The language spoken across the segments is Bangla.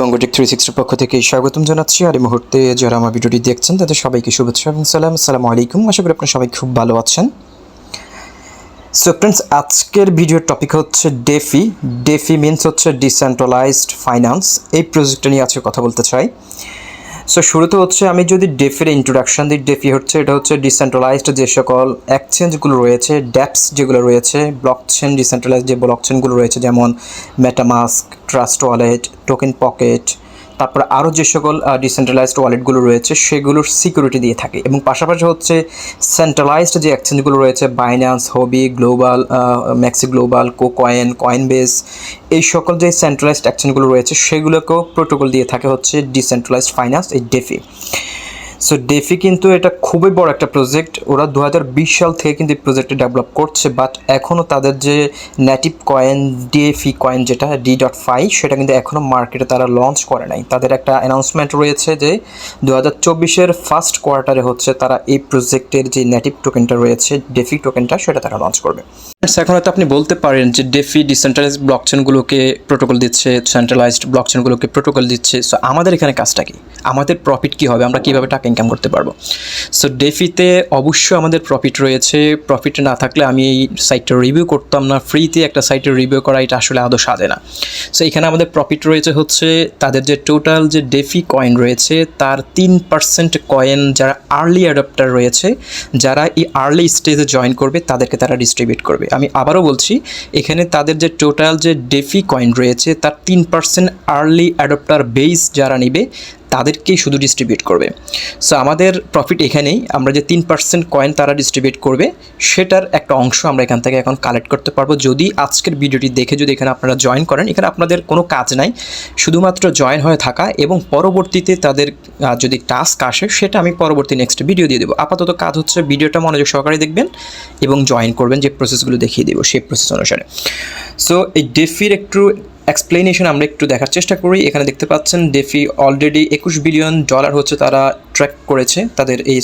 রঙ্গটেক 360 পক্ষ থেকে স্বাগতম জানাচ্ছি। আর এই মুহূর্তে যারা আমার ভিডিওটি দেখছেন তাদের সবাইকে শুভেচ্ছা এবং সালাম। আসসালামু আলাইকুম। আশা করি আপনারা সবাই খুব ভালো আছেন। সো ফ্রেন্ডস, আজকের ভিডিওর টপিক হচ্ছে ডেফি। ডেফি মিনস হচ্ছে ডিসেন্ট্রালাইজড ফাইন্যান্স। এই প্রজেক্টটা নিয়ে আজকে কথা বলতে চাই। সো শুরুতে হচ্ছে আমি যদি ডেফির ইন্ট্রোডাকশন দিই, ডেফি হচ্ছে এটা হচ্ছে ডিসেন্ট্রালাইজড যে সকল এক্সচেঞ্জগুলো রয়েছে, ড্যাপস যেগুলো রয়েছে, ব্লকচেন ডিসেন্ট্রালাইজড যে ব্লকচেনগুলো রয়েছে যেমন MetaMask, trust wallet, token pocket, তারপর আরও যে সকল ডিসেন্ট্রালাইজড ওয়ালেটগুলো রয়েছে সেগুলোর সিকিউরিটি দিয়ে থাকে। এবং পাশাপাশি হচ্ছে সেন্ট্রালাইজড যে এক্সচেঞ্জগুলো রয়েছে বাইন্যান্স, হবি, গ্লোবাল, ম্যাক্সি গ্লোবাল, কোকয়েন, কয়েনবেস, এই সকল যে সেন্ট্রালাইজড এক্সচেঞ্জগুলো রয়েছে সেগুলোকেও প্রোটোকল দিয়ে থাকে হচ্ছে ডিসেন্ট্রালাইজড ফাইন্যান্স, এই ডেফি। সো ডেফি কিন্তু এটা খুবই বড় একটা প্রজেক্ট। ওরা 2020 সাল থেকে কিন্তু এই প্রজেক্টটা ডেভেলপ করছে, বাট এখনও তাদের যে নেটিভ কয়েন ডেফি কয়েন যেটা De.fi সেটা কিন্তু এখনও মার্কেটে তারা লঞ্চ করে নাই। তাদের একটা অ্যানাউন্সমেন্ট রয়েছে যে 2024-এর ফার্স্ট কোয়ার্টারে হচ্ছে তারা এই প্রজেক্টের যে নেটিভ টোকেনটা রয়েছে ডেফি টোকেনটা সেটা তারা লঞ্চ করবে। এখন হয়তো আপনি বলতে পারেন যে ডেফি ডিসেন্ট্রালাইজড ব্লকচেনগুলোকে প্রোটোকল দিচ্ছে, সেন্ট্রালাইজড ব্লকচেনগুলোকে প্রোটোকল দিচ্ছে। সো আমাদের এখানে কাজটা কি, আমাদের প্রফিট কী হবে, আমরা কীভাবে টাকা ইনকাম করতে পারবো? সো ডেফিতে অবশ্যই আমাদের প্রফিট রয়েছে। প্রফিট না থাকলে আমি এই সাইটটা রিভিউ করতাম না। ফ্রিতে একটা সাইটে রিভিউ করা এটা আসলে আদৌ সাজে না। সো এখানে আমাদের প্রফিট রয়েছে হচ্ছে তাদের যে টোটাল যে ডেফি কয়েন রয়েছে তার 3% কয়েন যারা আর্লি অ্যাডাপ্টার রয়েছে, যারা এই আর্লি স্টেজে জয়েন করবে তাদেরকে তারা ডিস্ট্রিবিউট করবে। আমি আবারও বলছি, এখানে তাদের যে টোটাল যে ডেফি কয়েন রয়েছে তার 3% আর্লি অ্যাডাপ্টার বেস যারা নেবে তাদেরকেই শুধু ডিস্ট্রিবিউট করবে। সো আমাদের প্রফিট এখানেই, আমরা যে 3% কয়েন তারা ডিস্ট্রিবিউট করবে সেটার একটা অংশ আমরা এখান থেকে এখন কালেক্ট করতে পারবো। যদি আজকের ভিডিওটি দেখে যদি এখানে আপনারা জয়েন করেন, এখানে আপনাদের কোনো কাজ নাই, শুধুমাত্র জয়েন হয়ে থাকা এবং পরবর্তীতে তাদের যদি টাস্ক আসে সেটা আমি পরবর্তী নেক্সট ভিডিও দিয়ে দেবো। আপাতত কাজ হচ্ছে ভিডিওটা মনোযোগ সহকারে দেখবেন এবং জয়েন করবেন, যে প্রসেসগুলো দেখিয়ে দেবো সেই প্রসেস অনুসারে। সো এই ডেফির একটু এক্সপ্লেনেশন আমরা একটু দেখার চেষ্টা করি। এখানে দেখতে পাচ্ছেন ডেফি অলরেডি $21 বিলিয়ন হচ্ছে তারা ট্র্যাক করেছে তাদের এই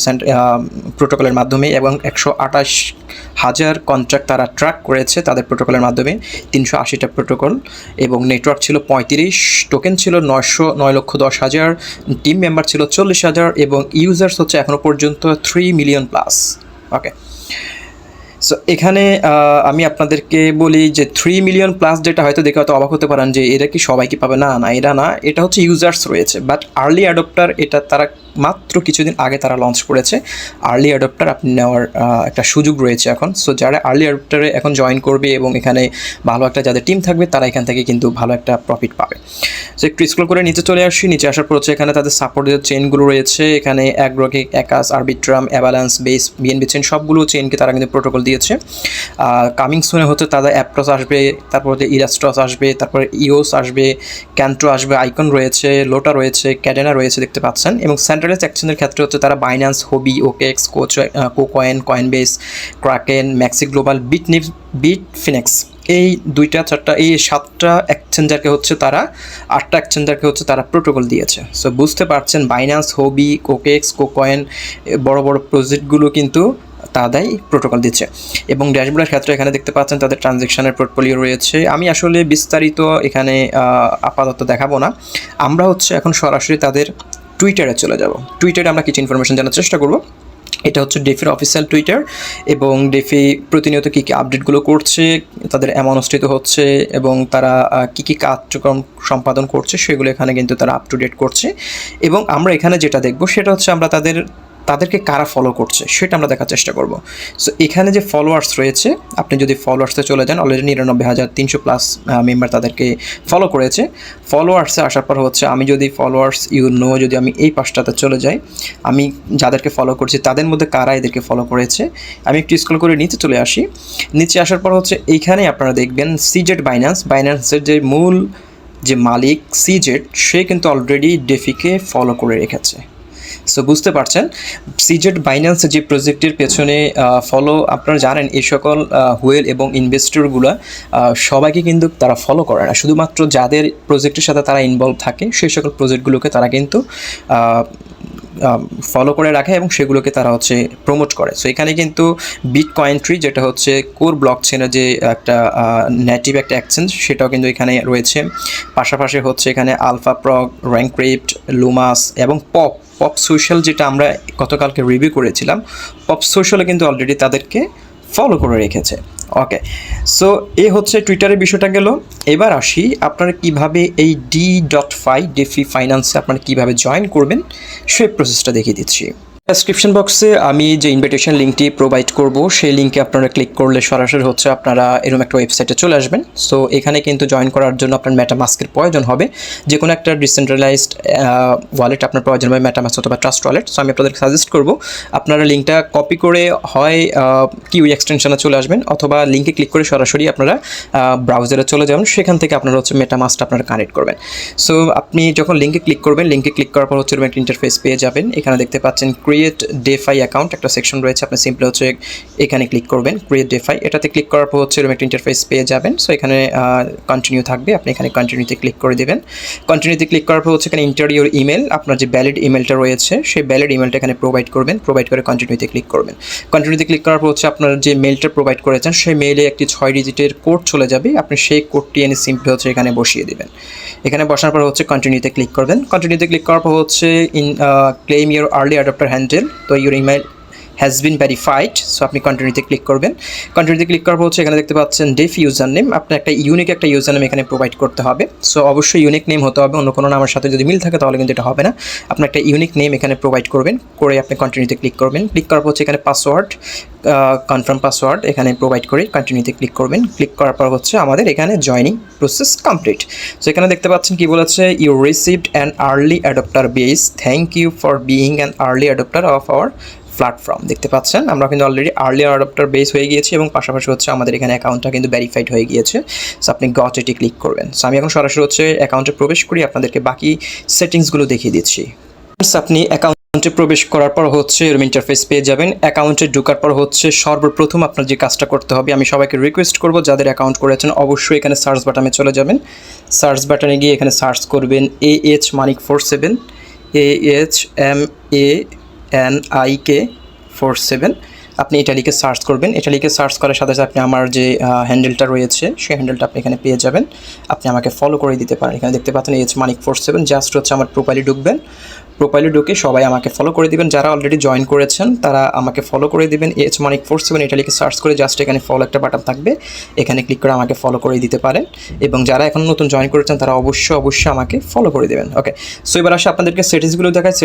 প্রোটোকলের মাধ্যমে, এবং 128,000 কন্ট্রাক্ট তারা ট্র্যাক করেছে তাদের প্রোটোকলের মাধ্যমে, 380টা প্রোটোকল, এবং নেটওয়ার্ক ছিল 35, টোকেন ছিল 9,10,000, টিম মেম্বার ছিল 40,000, এবং ইউজার্স হচ্ছে এখনও পর্যন্ত 3 মিলিয়ন প্লাস। ওকে, সো এখানে আমি আপনাদেরকে বলি যে 3 মিলিয়ন প্লাস যেটা হয়তো দেখে হয়তো অবাক হতে পারেন যে এরা কি সবাইকে পাবে, না না এটা না, এটা হচ্ছে ইউজার্স রয়েছে। বাট আর্লি অ্যাডপ্টার এটা তারা মাত্র কিছুদিন আগে তারা লঞ্চ করেছে। আর্লি অ্যাডপ্টার আপনি নেওয়ার একটা সুযোগ রয়েছে এখন। সো যারা আর্লি অ্যাডপ্টারে এখন জয়েন করবে এবং এখানে ভালো একটা যাদের টিম থাকবে তারা এখান থেকে কিন্তু ভালো একটা প্রফিট পাবে। সো একটু স্ক্রল করে নিচে চলে আসি। নিচে আসার পর হচ্ছে এখানে তাদের সাপোর্টের চেইনগুলো রয়েছে। এখানে অ্যাগ্রোকিক, অ্যাকাস, Arbitrum, Avalanche, Base, BNB chain সবগুলো চেইনকে তারা কিন্তু প্রোটোকল দিয়েছে। কামিং সুনে হচ্ছে তাদের অ্যাপ্টস আসবে, তারপর হচ্ছে ইরাস্ট্রস আসবে, তারপরে ইওস আসবে, ক্যান্ট্রো আসবে, আইকন রয়েছে, লোটা রয়েছে, ক্যাডেনা রয়েছে দেখতে পাচ্ছেন। এবং সেন্ট্রালাইজড এক্সচেঞ্জের ক্ষেত্রে হচ্ছে তারা বাইন্যান্স, হবি, OKX, KuCoin, Coinbase, Kraken, MEXC Global, Bitfinex, এই 2-4 এই 7টা এক্সচেঞ্জারকে হচ্ছে তারা 8টা এক্সচেঞ্জারকে হচ্ছে তারা প্রোটোকল দিয়েছে। সো বুঝতে পারছেন বাইন্যান্স, হবি, কোকেক্স, কোকয়েন বড় বড় প্রজেক্টগুলো কিন্তু তারাই প্রোটোকল দিচ্ছে। এবং ড্যাশবোর্ডের ক্ষেত্রে এখানে দেখতে পাচ্ছেন তাদের ট্রানজ্যাকশনের পোর্টফোলিও রয়েছে। আমি আসলে বিস্তারিত এখানে আপাতত দেখাবো না, আমরা হচ্ছে এখন সরাসরি তাদের টুইটারে চলে যাব। টুইটারে আমরা কিছু ইনফরমেশন জানার চেষ্টা করব। এটা হচ্ছে ডেফির অফিসিয়াল টুইটার, এবং ডেফি প্রতিনিয়ত কী কী আপডেটগুলো করছে, তাদের অনুষ্ঠিত হচ্ছে এবং তারা কী কী কার্যক্রম সম্পাদন করছে সেগুলো এখানে কিন্তু তারা আপ টু ডেট করছে। এবং আমরা এখানে যেটা দেখব সেটা হচ্ছে আমরা তাদেরকে কারা ফলো করছে সেটা আমরা দেখার চেষ্টা করব। সো এখানে যে ফলোয়ার্স রয়েছে, আপনি যদি ফলোয়ার্সে চলে যান, অলরেডি 99,300 প্লাস মেম্বার তাদেরকে ফলো করেছে। ফলোয়ার্সে আসার পর হচ্ছে আমি যদি ফলোয়ার্স যদি আমি এই পাশটাতে চলে যাই, আমি যাদেরকে ফলো করছি তাদের মধ্যে কারা এদেরকে ফলো করেছে, আমি একটু স্ক্রল করে নিচে চলে আসি। নিচে আসার পর হচ্ছে এইখানে আপনারা দেখবেন সিজেড বাইন্যান্সের যে মূল যে মালিক সিজেড, সে কিন্তু অলরেডি ডেফিকে ফলো করে রেখেছে। সো বুঝতে পারছেন সিজেড বাইন্যান্স যে প্রজেক্টের পেছনে ফলো, আপনারা জানেন এই সকল হুয়েল এবং ইনভেস্টরগুলো সবাইকে কিন্তু তারা ফলো করে না, শুধুমাত্র যাদের প্রজেক্টের সাথে তারা ইনভলভ থাকে সেই সকল প্রজেক্টগুলোকে তারা কিন্তু ফলো করে রাখে এবং সেগুলোকে তারা হচ্ছে প্রমোট করে। সো এখানে কিন্তু বিটকয়েন ট্রি, যেটা হচ্ছে কোর ব্লক চেনের যে একটা নেটিভ একটা এক্সচেঞ্জ, সেটাও কিন্তু এখানে রয়েছে। পাশাপাশি হচ্ছে এখানে আলফা প্রগ, র্যাঙ্ক্রিপ্ট, লুমাস এবং পপ সোশ্যাল, যেটা আমরা গতকালকে রিভিউ করেছিলাম। পপ সোশ্যালে কিন্তু অলরেডি তাদেরকে ফলো করে রেখেছে। ওকে, সো এই হচ্ছে টুইটারের বিষয়টা গেল। এবার আসি আপনারা কিভাবে এই De.fi ফাইন্যান্সে আপনারা কীভাবে জয়েন করবেন সেই প্রসেসটা দেখিয়ে দিচ্ছি। ডেসক্রিপশন বক্সে আমি যে ইনভিটেশন লিঙ্কটি প্রোভাইড করব, সেই লিঙ্কে আপনারা ক্লিক করলে সরাসরি হচ্ছে আপনারা এরকম একটা ওয়েবসাইটে চলে আসবেন। সো এখানে কিন্তু জয়েন করার জন্য আপনার মেটামাস্কের প্রয়োজন হবে। যে কোনো একটা ডিসেন্ট্রালাইজড ওয়ালেট আপনার প্রয়োজন হবে, মেটামাস্ক অথবা ট্রাস্ট ওয়ালেট। সো আমি আপনাদেরকে সাজেস্ট করব আপনারা লিঙ্কটা কপি করে হয় কিউ এক্সটেনশনে চলে আসবেন, অথবা লিঙ্কে ক্লিক করে সরাসরি আপনারা ব্রাউজারে চলে যাবেন। সেখান থেকে আপনারা হচ্ছে মেটামাস্কটা আপনারা কানেক্ট করবেন। সো আপনি যখন লিঙ্কে ক্লিক করবেন, লিঙ্কে ক্লিক করার পর হচ্ছে একটা ইন্টারফেস পেয়ে যাবেন। এখানে দেখতে পাচ্ছেন ক্রিয়েট De.fi অ্যাকাউন্ট একটা সেকশন রয়েছে। আপনি সিম্পলি হচ্ছে এখানে ক্লিক করবেন, ক্রিয়েট De.fi। এটাতে ক্লিক করার পর হচ্ছে একটা ইন্টারফেস পেয়ে যাবেন। সো এখানে কন্টিনিউ থাকবে, আপনি এখানে কন্টিনিউতে ক্লিক করে দেবেন। কন্টিনিউতে ক্লিক করার পর হচ্ছে এখানে ইন্টার ইউর ইমেল, আপনার যে ভ্যালিড ইমেলটা রয়েছে সেই ভ্যালিড ইমেলটা এখানে প্রোভাইড করবেন। প্রোভাইড করে কন্টিনিউতে ক্লিক করবেন। কন্টিনিউতে ক্লিক করার পর হচ্ছে আপনার যে মেলটা প্রোভাইড করেছেন সেই মেইলে একটি 6 ডিজিটের কোড চলে যাবে। আপনি সেই কোডটি এনে সিম্পলি হচ্ছে এখানে বসিয়ে দেবেন। এখানে বসানোর পর হচ্ছে কন্টিনিউতে ক্লিক করবেন। কন্টিনিউতে ক্লিক করার পর হচ্ছে claim your early adopter handle, তো your email has been verified. So আপনি কন্টিনিউতে ক্লিক করবেন। কন্টিনিউতে ক্লিক করার পর হচ্ছে এখানে দেখতে পাচ্ছেন ডেফি ইউজার নেম, আপনার একটা ইউনিক একটা ইউজার নেম এখানে প্রোভাইড করতে হবে। সো অবশ্যই ইউনিক নেম হতে হবে, অন্য কোনো নামের সাথে যদি মিল থাকে তাহলে কিন্তু এটা হবে না। আপনার একটা ইউনিক নেম এখানে প্রোভাইড করবেন, করে আপনি কন্টিনিউতে ক্লিক করবেন। ক্লিক করার পর হচ্ছে এখানে পাসওয়ার্ড, কনফার্ম পাসওয়ার্ড এখানে প্রোভাইড করে কন্টিনিউতে ক্লিক করবেন। ক্লিক করার পর হচ্ছে আমাদের এখানে জয়নিং প্রসেস কমপ্লিট। সো এখানে দেখতে পাচ্ছেন কি বলেছে, you received an early adopter badge, thank you for being an early adopter of our platform. দেখতে পাচ্ছেন আমরা কিন্তু অলরেডি আর্লি অ্যাডপ্টার বেস হয়ে গিয়েছি এবং পাশাপাশি হচ্ছে আমাদের এখানে অ্যাকাউন্টটা কিন্তু ভেরিফাইড হয়ে গিয়েছে। সো আপনি গট এটি ক্লিক করবেন। সো আমি এখন সরাসরি হচ্ছে অ্যাকাউন্টে প্রবেশ করি, আপনাদেরকে বাকি সেটিংসগুলো দেখিয়ে দিচ্ছি। আপনি অ্যাকাউন্টে প্রবেশ করার পর হচ্ছে এরকম ইন্টারফেস পেয়ে যাবেন। অ্যাকাউন্টে ঢোকার পর হচ্ছে সর্বপ্রথম আপনার যে কাজটা করতে হবে, আমি সবাইকে রিকোয়েস্ট করব যাদের অ্যাকাউন্ট করেছেন অবশ্যই এখানে সার্চ বাটনে চলে যাবেন। সার্চ বাটনে গিয়ে এখানে সার্চ করবেন AH Manik 47, AHMANIK 47। আপনি এটা লিখে সার্চ করবেন। এটা লিখে সার্চ করার সাথে সাথে আপনি আমার যে হ্যান্ডেলটা রয়েছে সেই হ্যান্ডেলটা আপনি এখানে পেয়ে যাবেন। আপনি আমাকে ফলো করে দিতে পারেন। এখানে দেখতে পাচ্ছেন AH Manik 47, জাস্ট হচ্ছে আমার প্রোফাইলে ঢুকবেন। প্রোফাইলে ঢুকে সবাই আমাকে ফলো করে দিবেন। যারা অলরেডি জয়েন করেছেন তারা আমাকে ফলো করে দিবেন। AH Manik 47 এটা লিখে সার্চ করে জাস্ট এখানে ফলো একটা বাটন থাকবে, এখানে ক্লিক করে আমাকে ফলো করে দিতে পারেন। এবং যারা এখন নতুন জয়েন করেছেন তারা অবশ্যই আমাকে ফলো করে দেবেন। ওকে, সো এবার আসে আপনাদেরকে সেটিংসগুলো দেখায়।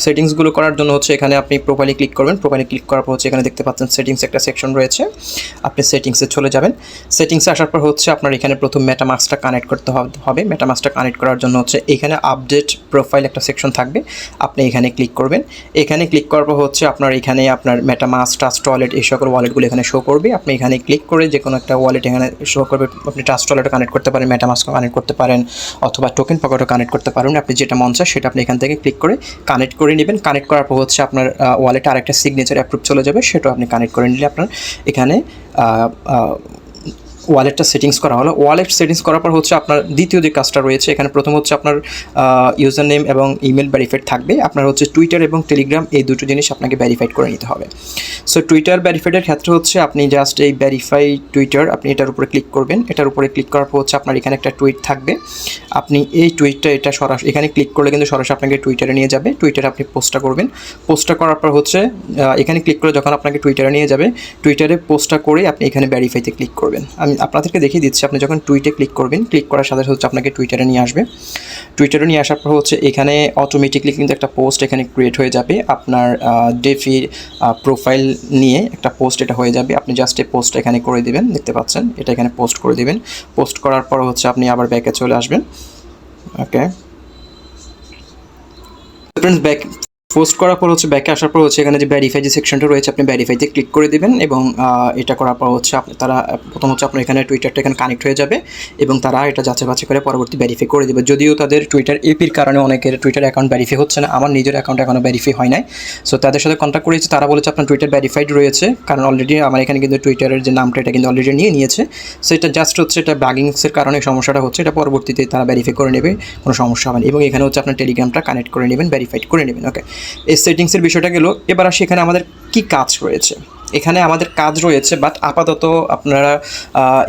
সেটিংসগুলো করার জন্য হচ্ছে এখানে আপনি প্রোফাইলে ক্লিক করবেন। প্রোফাইলে ক্লিক করার পর হচ্ছে এখানে দেখতে পাচ্ছেন সেটিংস একটা সেকশন রয়েছে, আপনি সেটিংসে চলে যাবেন। সেটিংসে আসার পর হচ্ছে আপনার এখানে প্রথম মেটামাস্কটা কানেক্ট করতে হবে। মেটামাস্কটা কানেক্ট করার জন্য হচ্ছে এখানে আপডেট প্রোফাইল একটা সেকশন থাকবে, আপনি এখানে ক্লিক করবেন। এখানে ক্লিক করার পর হচ্ছে আপনার এখানে আপনার মেটামাস্ক, ট্রাস্ট ওয়ালেট এই সকল ওয়ালেটগুলো এখানে শো করবে। আপনি এখানে ক্লিক করে যে কোনো একটা ওয়ালেট এখানে শো করবে। আপনি ট্রাস্ট ওয়ালেটও কানেক্ট করতে পারেন, মেটামাস্কও কানেক্ট করতে পারেন, অথবা টোকেন পকেটও কানেক্ট করতে পারেন। আপনি যেটা মন চায় সেটা আপনি এখান থেকে ক্লিক করে কানেক্ট করে নেবেন। কানেক্ট করার পর হচ্ছে আপনার ওয়ালেটে আরেকটা সিগনেচার অ্যাপ্রুভ চলে যাবে, সেটাও আপনি কানেক্ট করে নিলে আপনার এখানে ওয়ালেটটা সেটিংস করা হলো। ওয়ালেট সেটিংস করার পর হচ্ছে আপনার দ্বিতীয় যে কাজটা রয়েছে, এখানে প্রথম হচ্ছে আপনার ইউজার নেম এবং ইমেল ভেরিফাইড থাকবে। আপনার হচ্ছে টুইটার এবং টেলিগ্রাম এই দুটো জিনিস আপনাকে ভেরিফাইড করে নিতে হবে। সো টুইটার ভেরিফাইডের ক্ষেত্রে হচ্ছে আপনি জাস্ট এই ভেরিফাই টুইটার আপনি এটার উপরে ক্লিক করবেন। এটার উপরে ক্লিক করার পর হচ্ছে আপনার এখানে একটা টুইট থাকবে, আপনি এই টুইটটা এটা সরাসরি এখানে ক্লিক করলে কিন্তু সরাসরি আপনাকে টুইটারে নিয়ে যাবে। টুইটারে আপনি পোস্টটা করবেন। পোস্টটা করার পর হচ্ছে এখানে ক্লিক করে যখন আপনাকে টুইটারে নিয়ে যাবে, টুইটারে পোস্টটা করে আপনি এখানে ভেরিফাইতে ক্লিক করবেন। আমি আপনাদেরকে দেখিয়ে দিচ্ছি, আপনি যখন টুইটে ক্লিক করবেন, ক্লিক করার সাথে হচ্ছে আপনাকে টুইটারে নিয়ে আসবে। টুইটারে নিয়ে আসার পর হচ্ছে এখানে অটোমেটিকলি কিন্তু একটা পোস্ট এখানে ক্রিয়েট হয়ে যাবে। আপনার ডেফির প্রোফাইল নিয়ে একটা পোস্ট এটা হয়ে যাবে। আপনি জাস্ট এই পোস্টটা এখানে করে দেবেন, দেখতে পাচ্ছেন এটা এখানে পোস্ট করে দেবেন। পোস্ট করার পর হচ্ছে আপনি আবার ব্যাকে চলে আসবেন। ওকে ফ্রেন্ডস, ব্যাক পোস্ট করার পর হচ্ছে ব্যাকে আসার পর হচ্ছে এখানে যে ভেরিফাই যে সেকশনটা রয়েছে আপনি ভেরিফাইতে ক্লিক করে দেবেন। এবং এটা করার পর হচ্ছে তারা প্রথম হচ্ছে আপনার এখানে টুইটারটা এখানে কানেক্ট হয়ে যাবে এবং তারা এটা যাচাই বাছাই করে পরবর্তী ভেরিফাই করে দেবে। যদিও তাদের টুইটার এপির কারণে অনেকের টুইটার অ্যাকাউন্ট ভেরিফাই হচ্ছে না, আমার নিজের অ্যাকাউন্ট এখনও ভেরিফাই হয় নাই। সো তাদের সাথে কন্ট্যাক্ট করেছে, তারা বলেছে আপনার টুইটার ভেরিফাইড রয়েছে, কারণ অলরেডি আমার এখানে কিন্তু টুইটারের যে নামটা এটা কিন্তু অলরেডি নিয়েছে। সো এটা জাস্ট হচ্ছে এটা বাগিংসের কারণে সমস্যাটা হচ্ছে, এটা পরবর্তীতে তারা ভেরিফাই করে নেবে, কোনো সমস্যা হবে না। এবং এখানে হচ্ছে আপনার টেলিগ্রামটা কানেক্ট করে নেবেন, ভেরিফাইড করে নেবেন। ওকে, এই সেটিংসের বিষয়টা গেল। এবার আসি এখানে আমাদের কি কাজ রয়েছে। এখানে আমাদের কাজ রয়েছে, বাট আপাতত আপনারা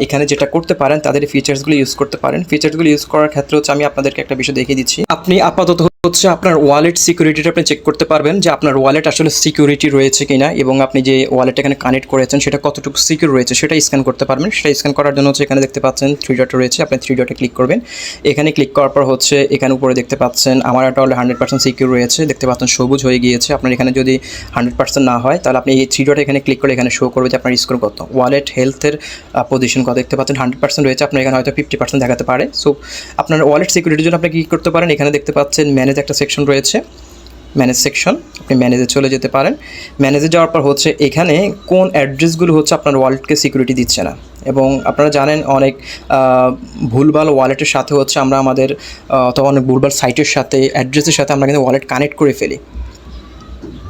এখানে যেটা করতে পারেন তাদের ফিচার্সগুলো ইউজ করতে পারেন। ফিচার্সগুলো ইউজ করার ক্ষেত্রে হচ্ছে আমি আপনাদেরকে একটা বিষয় দেখিয়ে দিচ্ছি। আপনি আপাতত হচ্ছে আপনার ওয়ালেট সিকিউরিটিটা আপনি চেক করতে পারবেন যে আপনার ওয়ালেট আসলে সিকিউরিটি রয়েছে কিনা, এবং আপনি যে ওয়ালেট এখানে কানেক্ট করেছেন সেটা কতটুকু সিকিউর রয়েছে সেটা স্ক্যান করতে পারবেন। সেটা স্ক্যান করার জন্য হচ্ছে এখানে দেখতে পাচ্ছেন 3 ডট রয়েছে, আপনি 3 ডটে ক্লিক করবেন। এখানে ক্লিক করার পর হচ্ছে এখানে উপরে দেখতে পাচ্ছেন আমার এটা হলে 100% সিকিউর রয়েছে, দেখতে পাচ্ছেন সবুজ হয়ে গিয়েছে। আপনার এখানে যদি 100% না হয় তাহলে আপনি এই 3 ডটে এখানে ক্লিক করে এখানে শো করবে যে আপনার স্কোর কত, ওয়ালেট হেলথের পজিশন কত। দেখতে পাচ্ছেন 100% রয়েছে, আপনার এখানে হয়তো 50% দেখাতে পারে। সো আপনার ওয়ালেট সিকিউরিটির জন্য আপনি কী করতে পারেন, এখানে দেখতে পাচ্ছেন ম্যানেজ একটা সেকশন রয়েছে, ম্যানেজ সেকশন, আপনি ম্যানেজে চলে যেতে পারেন। ম্যানেজে যাওয়ার পর হচ্ছে এখানে কোন অ্যাড্রেসগুলো হচ্ছে আপনার ওয়ালেটকে সিকিউরিটি দিচ্ছে না, এবং আপনারা জানেন অনেক ভুলভাল ওয়ালেটের সাথে হচ্ছে আমরা আমাদের অথবা অনেক ভুলভাল সাইটের সাথে অ্যাড্রেসের সাথে আমরা কিন্তু ওয়ালেট কানেক্ট করে ফেলি।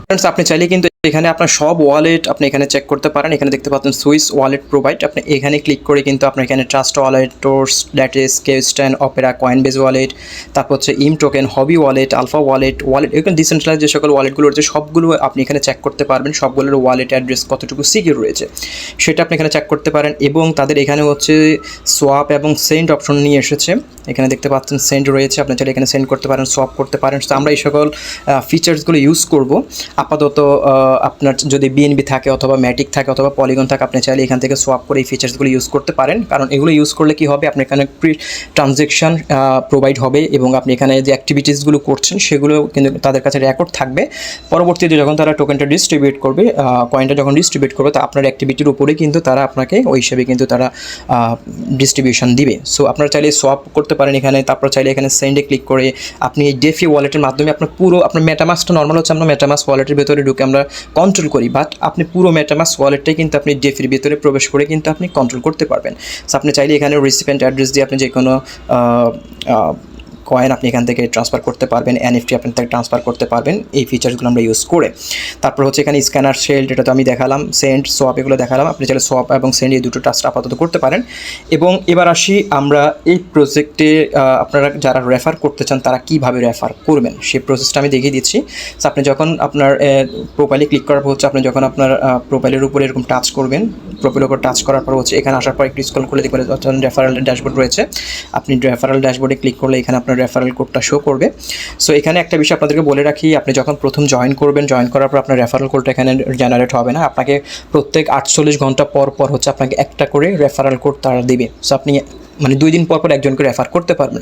ফ্রেন্ডস, আপনি চাইলে কিন্তু এখানে আপনার সব ওয়ালেট আপনি এখানে চেক করতে পারেন। এখানে দেখতে পাচ্ছেন সুইস ওয়ালেট প্রোভাইড, আপনি এখানে ক্লিক করে কিন্তু আপনার এখানে ট্রাস্ট ওয়ালেট, টোর্স, Lattice, Keystone, Opera, Coinbase wallet, তারপর হচ্ছে ইম টোকেন, হবি ওয়ালেট, আলফা ওয়ালেট, এখানে ডিসেন্ট্রালাইজ যে সকল ওয়ালেটগুলো রয়েছে সবগুলো আপনি এখানে চেক করতে পারবেন। সবগুলোর ওয়ালেট অ্যাড্রেস কতটুকু সিকিউর রয়েছে সেটা আপনি এখানে চেক করতে পারেন। এবং তাদের এখানে হচ্ছে সোয়াপ এবং সেন্ড অপশন নিয়ে এসেছে, এখানে দেখতে পাচ্ছেন সেন্ড রয়েছে, আপনি চাইলে এখানে সেন্ড করতে পারেন, সোয়াপ করতে পারেন। তো আমরা এই সকল ফিচার্সগুলো ইউজ করব। আপাতত আপনার যদি বিএনবি থাকে অথবা ম্যাটিক থাকে অথবা পলিগন থাকে, আপনি চাইলে এখান থেকে সোয়াপ করে এই ফিচার্সগুলো ইউজ করতে পারেন। কারণ এগুলো ইউজ করলে কী হবে, আপনি এখানে প্রি ট্রানজ্যাকশান প্রোভাইড হবে, এবং আপনি এখানে যে অ্যাক্টিভিটিসগুলো করছেন সেগুলো কিন্তু তাদের কাছে রেকর্ড থাকবে। পরবর্তীতে যখন তারা টোকেনটা ডিস্ট্রিবিউট করবে, কয়েনটা যখন ডিস্ট্রিবিউট করবে, তা আপনার অ্যাক্টিভিটির উপরে কিন্তু তারা আপনাকে ওই হিসেবে কিন্তু তারা ডিস্ট্রিবিউশন দিবে। সো আপনারা চাইলে সোয়াপ করতে পারেন এখানে, তারপর চাইলে এখানে সেন্ডে ক্লিক করে আপনি এই ডেফি ওয়ালেটের মাধ্যমে আপনার পুরো আপনার মেটামাস্কটা নর্মাল হচ্ছে আমরা মেটামাস্ক ওয়ালেটের ভেতরে ঢুকে আমরা কন্ট্রোল করি, বাট আপনি পুরো মেটামাস্ক ওয়ালেটটাই কিন্তু আপনি ডেফির ভিতরে প্রবেশ করে কিন্তু আপনি কন্ট্রোল করতে পারবেন। সো আপনি চাইলে এখানে রিসিপিয়েন্ট অ্যাড্রেস দিয়ে আপনি যে কোনো কয়েন আপনি এখান থেকে ট্রান্সফার করতে পারবেন, এনএফটি আপনি থেকে ট্রান্সফার করতে পারবেন এই ফিচার্সগুলো আমরা ইউজ করে। তারপর হচ্ছে এখানে স্ক্যানার, শেল্ড, এটা তো আমি দেখালাম, সেন্ড, সোয়াপ এগুলো দেখালাম। আপনি চাইলে সোয়াপ এবং সেন্ড এই দুটো টাস্ক আপাতত করতে পারেন। এবং এবার আসি আমরা এই প্রজেক্টে আপনারা যারা রেফার করতে চান তারা কীভাবে রেফার করবেন সেই প্রসেসটা আমি দেখিয়ে দিচ্ছি। সো আপনি যখন আপনার প্রোফাইলে ক্লিক করার পর হচ্ছে আপনি যখন আপনার প্রোফাইলের উপরে এরকম টাচ করবেন, প্রোফাইলের উপর টাচ করার পর হচ্ছে এখানে আসার পর একটু স্ক্রল করে দেখবেন রেফারেল ড্যাশবোর্ড রয়েছে। আপনি রেফারেল ড্যাশবোর্ডে ক্লিক করলে এখানে আপনার রেফারেল কোডটা শো করবে। সো এখানে একটা বিষয় আপনাদেরকে বলে রাখি, আপনি যখন প্রথম জয়েন করবেন, জয়েন করার পর আপনার রেফারেল কোডটা এখানে জেনারেট হবে না, আপনাকে প্রত্যেক 48 ঘন্টা পর পর হচ্ছে আপনাকে একটা করে রেফারেল কোড তারা দিবে। সো আপনি মানে 2 দিন পর পর একজনকে রেফার করতে পারবেন।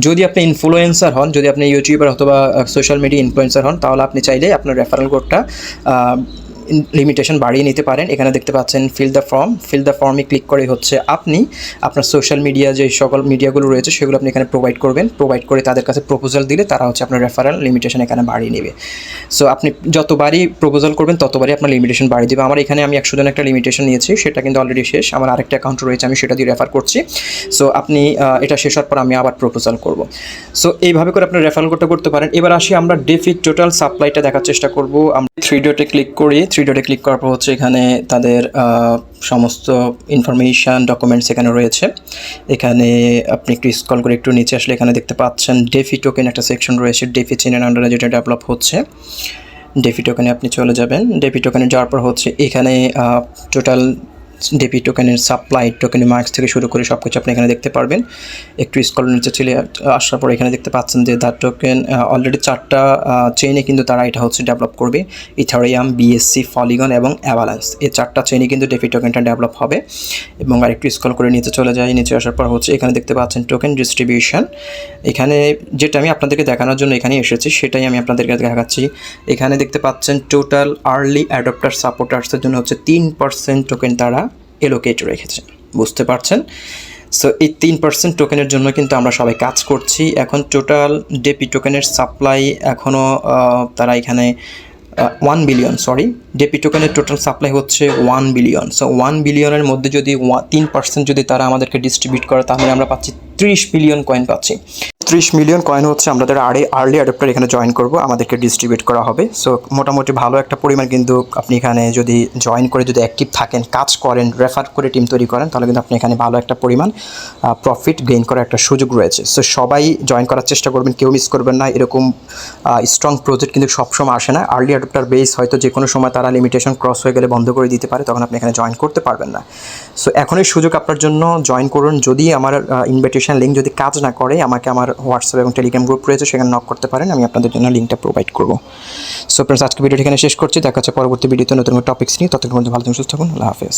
যদি আপনি ইনফ্লুয়েন্সার হন, যদি আপনি ইউটিউবার অথবা সোশ্যাল মিডিয়া ইনফ্লুয়েন্সার হন, তাহলে আপনি চাইলে আপনার রেফারেল কোডটা লিমিটেশন বাড়িয়ে নিতে পারেন। এখানে দেখতে পাচ্ছেন ফিল দ্য ফর্মে ক্লিক করে হচ্ছে আপনি আপনার সোশ্যাল মিডিয়া যে সকল মিডিয়াগুলো রয়েছে সেগুলো আপনি এখানে প্রোভাইড করবেন। প্রোভাইড করে তাদের কাছে প্রপোজাল দিলে তারা হচ্ছে আপনার রেফারেল লিমিটেশন এখানে বাড়িয়ে নেবে। সো আপনি যতবারই প্রপোজাল করবেন ততবারই আপনার লিমিটেশন বাড়িয়ে দেবে। আমার এখানে আমি 100 জন একটা লিমিটেশন নিয়েছি, সেটা কিন্তু অলরেডি শেষ। আমার আরেকটা অ্যাকাউন্ট রয়েছে, আমি সেটা দিয়ে রেফার করছি। সো আপনি এটা শেষ হওয়ার পর আমি আবার প্রপোজাল করব। সো এইভাবে করে আপনার রেফারেল করতে পারেন। এবার আসি আমরা ডেফির টোটাল সাপ্লাইটা দেখার চেষ্টা করব। আমরা 3 ডটে ক্লিক করি। 3 ডটে ক্লিক করার পর হচ্ছে এখানে তাদের সমস্ত ইনফরমেশান ডকুমেন্টস এখানে রয়েছে। এখানে আপনি একটু স্ক্রল করে একটু নিচে আসলে এখানে দেখতে পাচ্ছেন ডেফি টোকেন একটা সেকশন রয়েছে, ডেফি চেনের আন্ডারে যেটা ডেভেলপ হচ্ছে। ডেফি টোকেনে আপনি চলে যাবেন। ডেফি টোকেনে যাওয়ার পর হচ্ছে এখানে টোটাল ডেপি টোকেনের সাপ্লাই, টোকেনের মার্কস থেকে শুরু করে সব কিছু আপনি এখানে দেখতে পারবেন। একটু স্ক্রল নিচে চলে আসার পর এখানে দেখতে পাচ্ছেন যে দ্য টোকেন অলরেডি 4টা চেইনে কিন্তু তারা এটা হচ্ছে ডেভেলপ করবে। ইথারিয়াম, বিএসসি, পলিগন এবং অ্যাভালান্স, এই 4টা চেইনে কিন্তু ডেপি টোকেনটা ডেভেলপ হবে। এবং আর একটু স্ক্রল করে নিচে চলে যায়। নিচে আসার পর হচ্ছে এখানে দেখতে পাচ্ছেন টোকেন ডিস্ট্রিবিউশন। এখানে যেটা আমি আপনাদেরকে দেখানোর জন্য এখানে এসেছি সেটাই আমি আপনাদেরকে দেখাচ্ছি। এখানে দেখতে পাচ্ছেন টোটাল আর্লি অ্যাডপ্টার সাপোর্টার্সের জন্য হচ্ছে 3% টোকেন তারা এলোকেট রেখেছে, বুঝতে পারছেন। সো এই 3% টোকেনের জন্য কিন্তু আমরা সবাই কাজ করছি। এখন টোটাল ডেপি টোকেনের সাপ্লাই এখনও তারা এখানে 1 বিলিয়ন, ডেপি টোকেনের টোটাল সাপ্লাই হচ্ছে 1 বিলিয়ন। সো 1 বিলিয়নের মধ্যে যদি 3% যদি তারা আমাদেরকে ডিস্ট্রিবিউট করে তাহলে আমরা পাচ্ছি 30 বিলিয়ন কয়েন পাচ্ছি। 30 মিলিয়ন কয়েন হচ্ছে আমাদের আর্লি অ্যাডাপ্টার এখানে জয়েন করব, আমাদেরকে ডিস্ট্রিবিউট করা হবে। সো মোটামুটি ভালো একটা পরিমাণ কিন্তু আপনি এখানে যদি জয়েন করে যদি অ্যাক্টিভ থাকেন, কাজ করেন, রেফার করে টিম তৈরি করেন, তাহলে কিন্তু আপনি এখানে ভালো একটা পরিমাণ প্রফিট গেইন করার একটা সুযোগ রয়েছে। সো সবাই জয়েন করার চেষ্টা করবেন, কেউ মিস করবেন না। এরকম স্ট্রং প্রজেক্ট কিন্তু সবসময় আসে না। আর্লি অ্যাডাপ্টার বেস হয়তো যে কোনো সময় তারা লিমিটেশন ক্রস হয়ে গেলে বন্ধ করে দিতে পারে, তখন আপনি এখানে জয়েন করতে পারবেন না। সো এখনই সুযোগ আপনার জন্য, জয়েন করুন। যদি আমার ইনভিটেশন লিঙ্ক যদি কাজ না করে, আমাকে আমার হোয়াটসঅ্যাপ এবং টেলিগ্রাম গ্রুপ রয়েছে, সেখানে নক করতে পারেন, আমি আপনাদের জন্য লিঙ্কটা প্রোভাইড করবো। সো ফ্রেন্ডস, আজকে ভিডিওটি এখানে শেষ করছি। দেখা হচ্ছে পরবর্তী ভিডিওতে নতুন টপিক্স নিয়ে। ততক্ষণ পর্যন্ত ভালো থাকুন, সুস্থ থাকুন। আল্লাহ হাফেজ।